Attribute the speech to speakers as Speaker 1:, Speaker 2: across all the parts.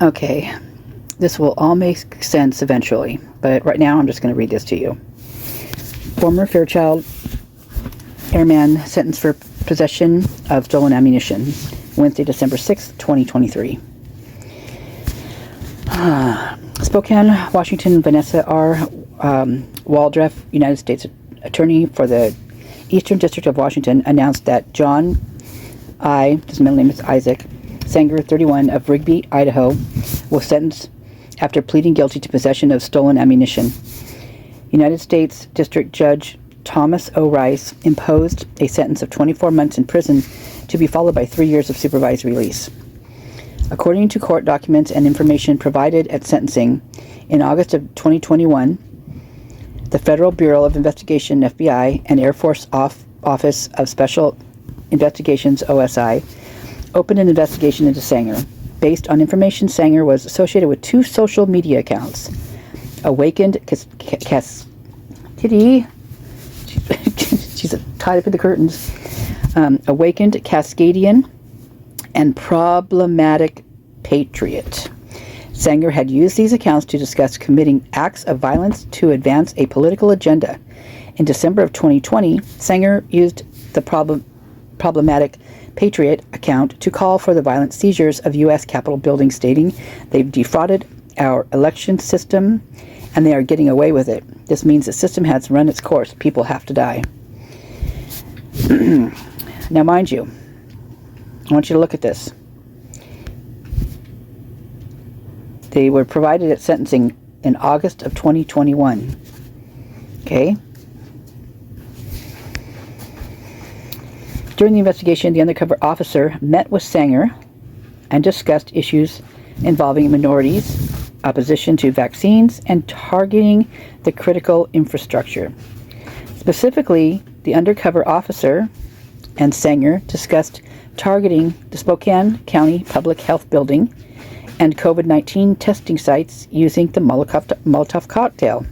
Speaker 1: Okay, this will all make sense eventually, but right now I'm just going to read this to you. Former Fairchild Airman sentenced for possession of stolen ammunition. Wednesday, December 6th, 2023. Spokane, Washington, Vanessa R. Waldreff, United States Attorney for the Eastern District of Washington, announced that John his middle name is Isaac, Sanger, 31, of Rigby, Idaho, was sentenced after pleading guilty to possession of stolen ammunition. United States District Judge Thomas O. Rice imposed a sentence of 24 months in prison to be followed by 3 years of supervised release. According to court documents and information provided at sentencing, in August of 2021, the Federal Bureau of Investigation, FBI, and Air Force Office of Special Investigations, OSI, opened an investigation into Sanger. Based on information, Sanger was associated with 2 social media accounts. Awakened Kitty. She's tied up in the curtains. Awakened Cascadian and Problematic Patriot. Sanger had used these accounts to discuss committing acts of violence to advance a political agenda. In December of 2020, Sanger used the Problematic Patriot account to call for the violent seizures of U.S. Capitol buildings, stating, "They've defrauded our election system and they are getting away with it. This means the system has run its course. People have to die." Now, mind you, I want you to look at this. They were provided at sentencing in August of 2021. Okay? During the investigation, the undercover officer met with Sanger and discussed issues involving minorities, opposition to vaccines, and targeting the critical infrastructure. Specifically, the undercover officer and Sanger discussed targeting the Spokane County Public Health Building and COVID-19 testing sites using the Molotov cocktail.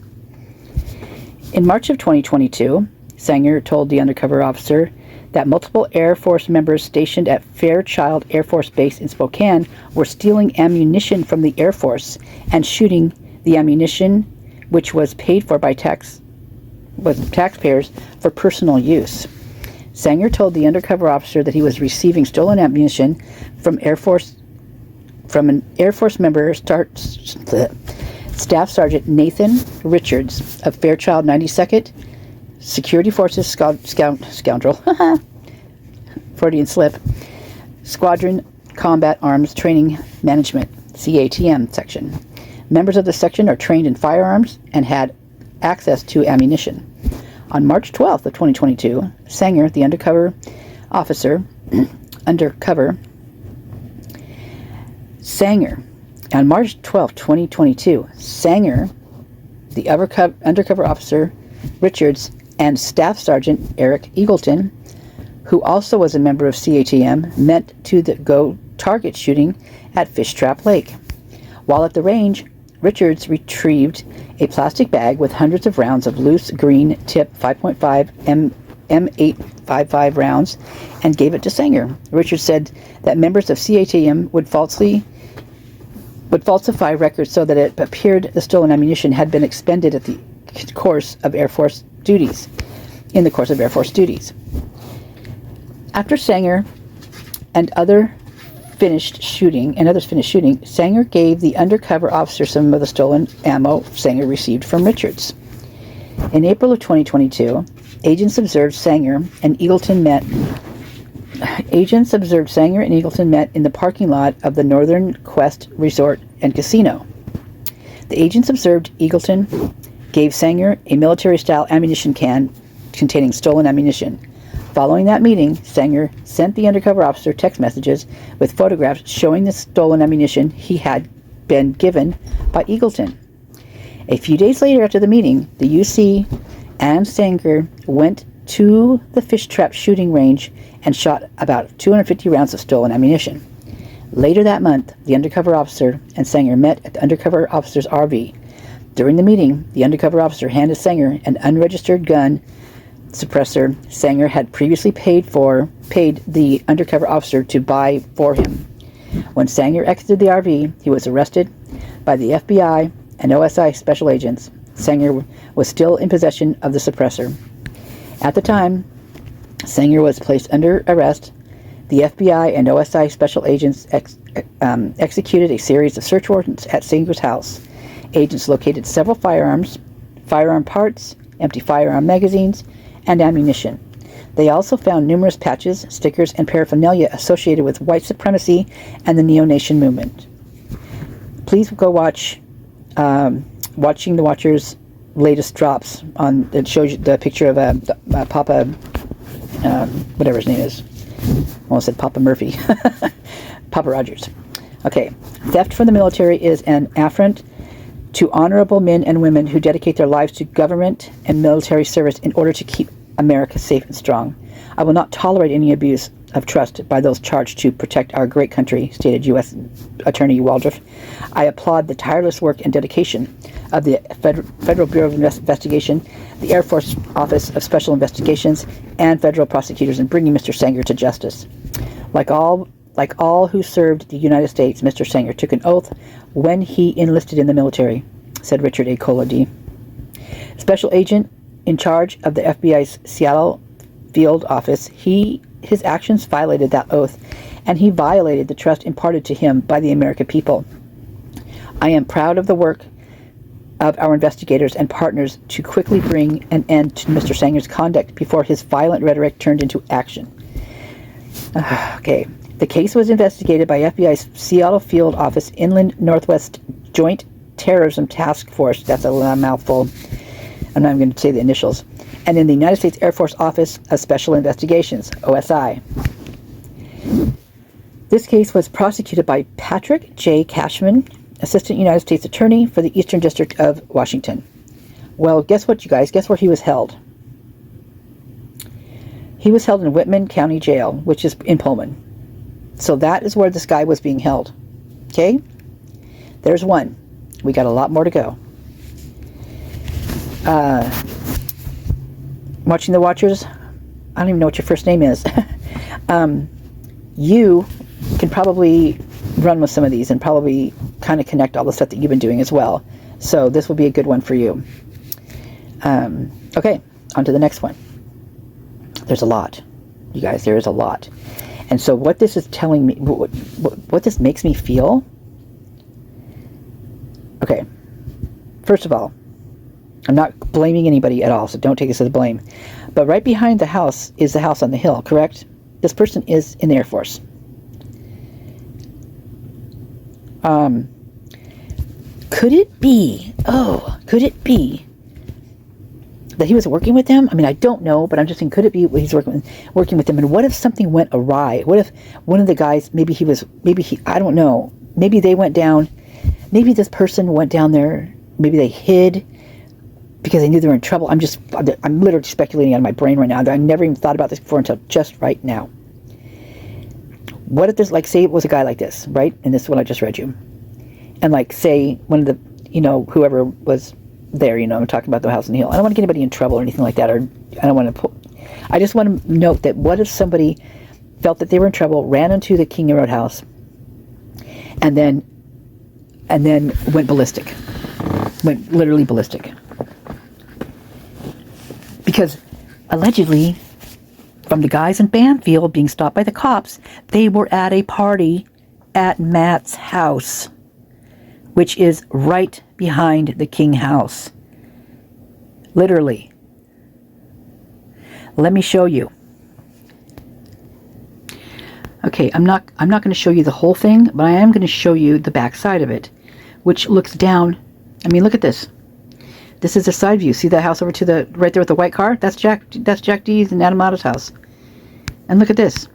Speaker 1: In March of 2022, Sanger told the undercover officer that multiple Air Force members stationed at Fairchild Air Force Base in Spokane were stealing ammunition from the Air Force and shooting the ammunition, which was paid for by taxpayers for personal use. Sanger told the undercover officer that he was receiving stolen ammunition from an Air Force member, Staff Sergeant Nathan Richards of Fairchild 92nd Security Forces Scoundrel Freudian slip Squadron Combat Arms Training Management CATM section. Members of the section are trained in firearms and had access to ammunition. On March 12th of 2022, Sanger, the undercover officer, on March 12th, 2022, Sanger, the undercover officer, Richards, and Staff Sergeant Eric Eagleton, who also was a member of CATM, met to go target shooting at Fish Trap Lake. While at the range, Richards retrieved a plastic bag with hundreds of rounds of loose green tip 5.5 M855 rounds and gave it to Sanger. Richards said that members of CATM would falsify records so that it appeared the stolen ammunition had been expended in the course of Air Force duties. After Sanger and others finished shooting, Sanger gave the undercover officer some of the stolen ammo Sanger received from Richards. In April of 2022, agents observed Sanger and Eagleton met in the parking lot of the Northern Quest Resort and Casino. The agents observed Eagleton gave Sanger a military-style ammunition can containing stolen ammunition. Following that meeting, Sanger sent the undercover officer text messages with photographs showing the stolen ammunition he had been given by Eagleton. A few days later after the meeting, the UC and Sanger went to the fish trap shooting range and shot about 250 rounds of stolen ammunition. Later that month, the undercover officer and Sanger met at the undercover officer's RV. During the meeting, the undercover officer handed Sanger an unregistered gun suppressor Sanger had previously paid the undercover officer to buy for him. When Sanger exited the RV, he was arrested by the FBI and OSI special agents. Sanger was still in possession of the suppressor. At the time Sanger was placed under arrest, the FBI and OSI special agents executed a series of search warrants at Sanger's house. Agents located several firearms, firearm parts, empty firearm magazines, and ammunition. They also found numerous patches, stickers, and paraphernalia associated with white supremacy and the neo-nation movement. Please go watch Watching the Watcher's latest drops on it shows you the picture of Papa whatever his name is. Almost said Papa Murphy. Papa Rogers. Okay. Theft from the military is an affront to honorable men and women who dedicate their lives to government and military service in order to keep America safe and strong. I will not tolerate any abuse of trust by those charged to protect our great country, stated U.S. Attorney Waldrop. I applaud the tireless work and dedication of the Federal Bureau of Investigation, the Air Force Office of Special Investigations, and federal prosecutors in bringing Mr. Sanger to justice. Like all who served the United States, Mr. Sanger took an oath when he enlisted in the military, said Richard A. Collody, special agent in charge of the FBI's Seattle field office. His actions violated that oath, and he violated the trust imparted to him by the American people. I am proud of the work of our investigators and partners to quickly bring an end to Mr. Sanger's conduct before his violent rhetoric turned into action. Okay. The case was investigated by FBI's Seattle Field Office Inland Northwest Joint Terrorism Task Force. That's a mouthful. I'm not even going to say the initials. And in the United States Air Force Office of Special Investigations, OSI. This case was prosecuted by Patrick J. Cashman, Assistant United States Attorney for the Eastern District of Washington. Well, guess what, you guys? Guess where he was held? He was held in Whitman County Jail, which is in Pullman. So that is where this guy was being held. Okay? There's one. We got a lot more to go. Watching the Watchers, I don't even know what your first name is. You can probably run with some of these and probably kind of connect all the stuff that you've been doing as well. So this will be a good one for you. Okay, on to the next one. There's a lot. You guys, there is a lot. And so what this is telling me, what this makes me feel, okay, first of all, I'm not blaming anybody at all, so don't take this as blame. But right behind the house is the house on the hill, correct? This person is in the Air Force. Could it be that he was working with them? I mean, I don't know, but I'm just saying, could it be he's working with them? And what if something went awry? What if one of the guys, I don't know, maybe they went down, maybe this person went down there, maybe they hid because they knew they were in trouble. I'm literally speculating out of my brain right now. I never even thought about this before until just right now. What if there's, like, say it was a guy like this, right? And this is what I just read you. And, like, say one of the, whoever was there, I'm talking about the house on the hill. I don't want to get anybody in trouble or anything like that, or I just want to note that what if somebody felt that they were in trouble, ran into the King Road house, and then went ballistic. Went literally ballistic. Because allegedly, from the guys in Banfield being stopped by the cops, they were at a party at Matt's house, which is right behind the King house. Literally. Let me show you. Okay, I'm not going to show you the whole thing, but I am going to show you the back side of it, which looks down. I mean, look at this. This is the side view. See that house over to the right there with the white car? That's Jack D's and Adam Otto's house. And look at this.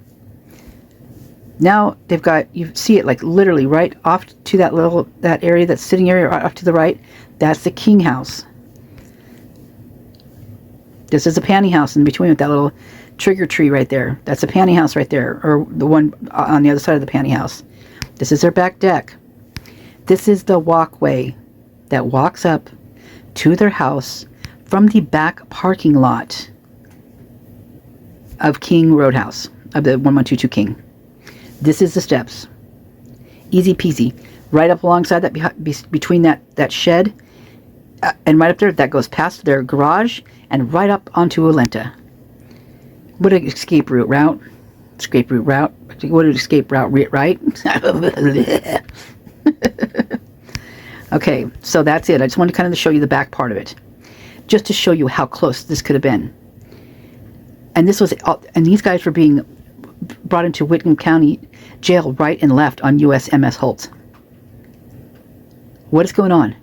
Speaker 1: Now they've got, you see it like literally right off to that area, that sitting area right off to the right. That's the King house. This is a panty house in between with that little trigger tree right there. That's a panty house right there, or the one on the other side of the panty house. This is their back deck. This is the walkway that walks up to their house from the back parking lot of King Roadhouse, of the 1122 King. This is the steps. Easy peasy. Right up alongside that, between that shed, and right up there, that goes past their garage and right up onto Olenta. What an escape route. Escape route. What an escape route, right? Okay, so that's it. I just wanted to kind of show you the back part of it, just to show you how close this could have been. And this was, and these guys were being brought into Whitcomb County Jail right and left on USMS Holt. What is going on?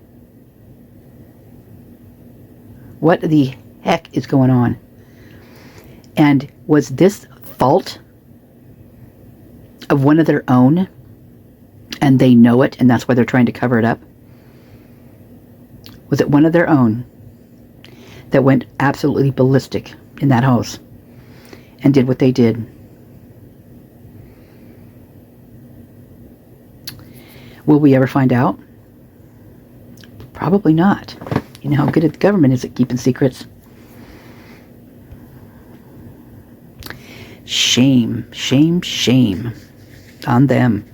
Speaker 1: What the heck is going on? And was this fault of one of their own, and they know it, and that's why they're trying to cover it up? Was it one of their own that went absolutely ballistic in that house and did what they did? Will we ever find out? Probably not. You know how good the government is at keeping secrets. Shame, shame, shame on them.